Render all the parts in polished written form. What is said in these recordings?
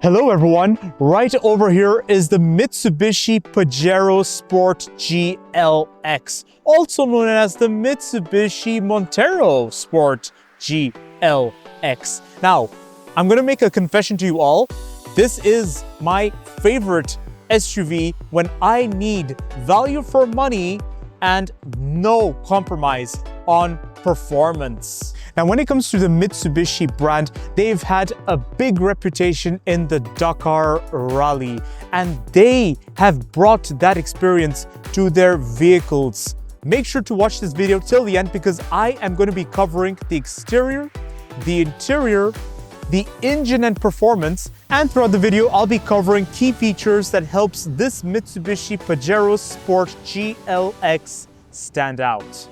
Hello everyone, right over here is the Mitsubishi Pajero Sport GLX, also known as the Mitsubishi Montero Sport GLX. Now, I'm going to make a confession to you all. This is my favorite SUV when I need value for money and no compromise on performance. Now, when it comes to the Mitsubishi brand, they've had a big reputation in the Dakar Rally, and they have brought that experience to their vehicles. Make sure to watch this video till the end because I am going to be covering the exterior, the interior, the engine and performance, and throughout the video, I'll be covering key features that helps this Mitsubishi Pajero Sport GLX stand out.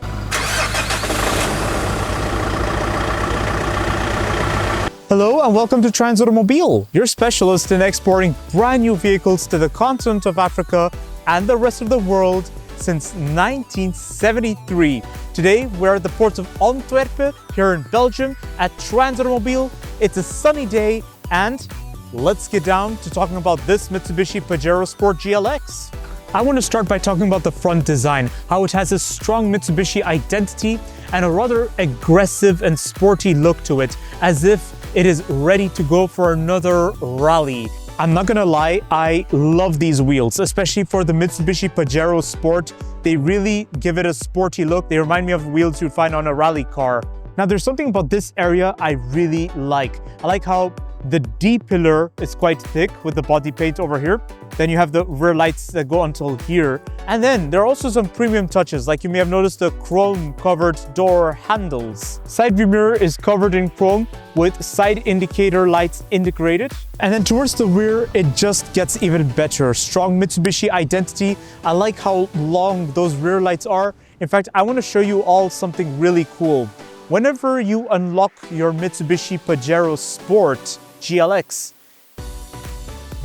Hello and welcome to Transautomobile, your specialist in exporting brand new vehicles to the continent of Africa and the rest of the world since 1973. Today, we're at the port of Antwerp here in Belgium at Transautomobile. It's a sunny day and let's get down to talking about this Mitsubishi Pajero Sport GLX. I want to start by talking about the front design, how it has a strong Mitsubishi identity and a rather aggressive and sporty look to it, as if it is ready to go for another rally. I'm not gonna lie, I love these wheels, especially for the Mitsubishi Pajero Sport. They really give it a sporty look. They remind me of wheels you'd find on a rally car. Now, there's something about this area I really like. I like how the D pillar is quite thick with the body paint over here. Then you have the rear lights that go until here. And then there are also some premium touches, like you may have noticed the chrome covered door handles. Side view mirror is covered in chrome with side indicator lights integrated. And then towards the rear, it just gets even better. Strong Mitsubishi identity. I like how long those rear lights are. In fact, I want to show you all something really cool. Whenever you unlock your Mitsubishi Pajero Sport GLX,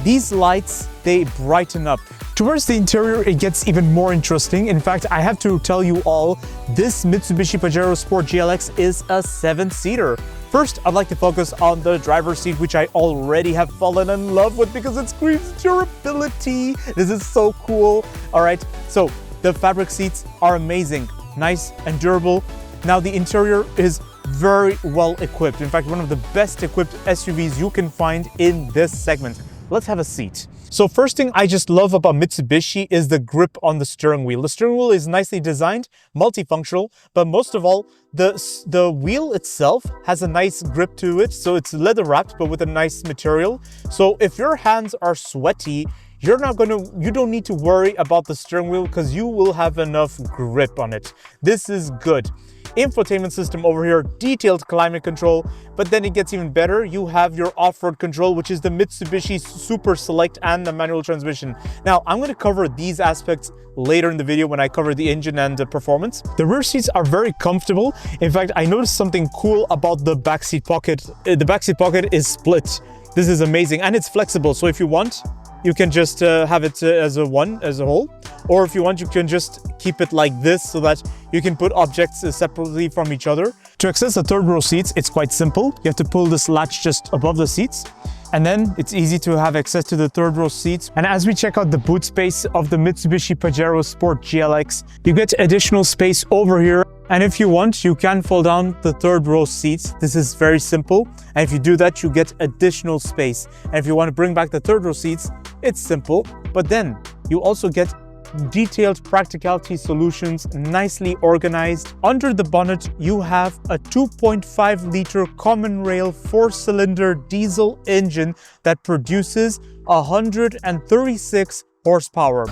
these lights, they brighten up. Towards the interior, it gets even more interesting. In fact, I have to tell you all, this Mitsubishi Pajero Sport GLX is a 7-seater. First, I'd like to focus on the driver's seat, which I already have fallen in love with because it screams durability. This is so cool. All right, so the fabric seats are amazing, nice and durable. Now, the interior is very well equipped. In fact, one of the best equipped SUVs you can find in this segment. Let's have a seat. So first thing I just love about Mitsubishi is the grip on the steering wheel. The steering wheel is nicely designed, multifunctional, but most of all, the wheel itself has a nice grip to it. So it's leather wrapped, but with a nice material. So if your hands are sweaty, you don't need to worry about the steering wheel because you will have enough grip on it. This is good. Infotainment system over here, detailed climate control, but then it gets even better. You have your off-road control, which is the Mitsubishi Super Select and the manual transmission. Now, I'm going to cover these aspects later in the video when I cover the engine and the performance. The rear seats are very comfortable. In fact, I noticed something cool about the backseat pocket. The backseat pocket is split. This is amazing and it's flexible. So if you want, you can just have it as a whole, or if you want, you can just keep it like this so that you can put objects separately from each other. To access the third row seats, it's quite simple. You have to pull this latch just above the seats, and then it's easy to have access to the third row seats. And as we check out the boot space of the Mitsubishi Pajero Sport GLX, you get additional space over here. And if you want, you can fold down the third row seats. This is very simple. And if you do that, you get additional space. And if you want to bring back the third row seats, it's simple. But then you also get detailed practicality solutions, nicely organized. Under the bonnet, you have a 2.5-liter common rail 4-cylinder diesel engine that produces 136 horsepower.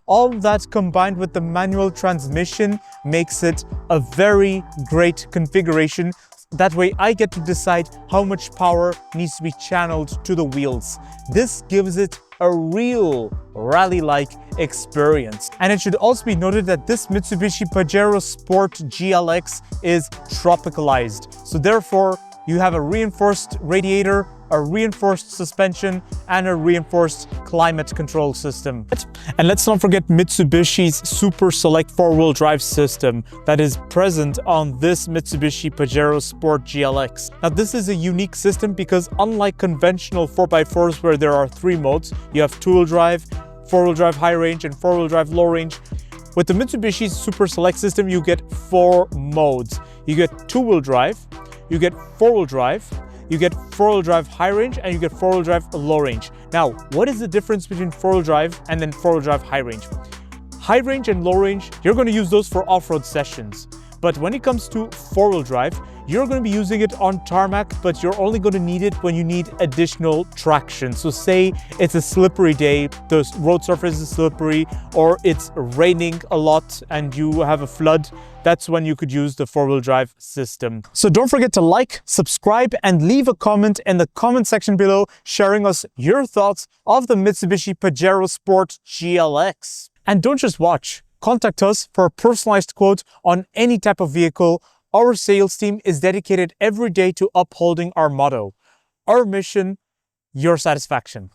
All that combined with the manual transmission makes it a very great configuration. That way I get to decide how much power needs to be channeled to the wheels. This gives it a real rally-like experience. And it should also be noted that this Mitsubishi Pajero Sport GLX is tropicalized. So therefore, You have a reinforced radiator, a reinforced suspension, and a reinforced climate control system. And let's not forget Mitsubishi's Super Select 4-wheel drive system that is present on this Mitsubishi Pajero Sport GLX. Now, this is a unique system because unlike conventional 4x4s where there are 3 modes, you have 2-wheel drive, 4-wheel drive high range, and 4-wheel drive low range. With the Mitsubishi Super Select system, you get 4 modes. You get 2-wheel drive, you get 4-wheel drive, you get 4-wheel drive high range, and you get 4-wheel drive low range. Now, what is the difference between 4-wheel drive and then 4-wheel drive high range? High range and low range, you're going to use those for off-road sessions. But when it comes to 4-wheel drive, you're going to be using it on tarmac, but you're only going to need it when you need additional traction. So say it's a slippery day, the road surface is slippery, or it's raining a lot and you have a flood, that's when you could use the 4-wheel drive system. So don't forget to like, subscribe, and leave a comment in the comment section below sharing us your thoughts of the Mitsubishi Pajero Sport GLX. And don't just watch. Contact us for a personalized quote on any type of vehicle. Our sales team is dedicated every day to upholding our motto. Our mission, your satisfaction.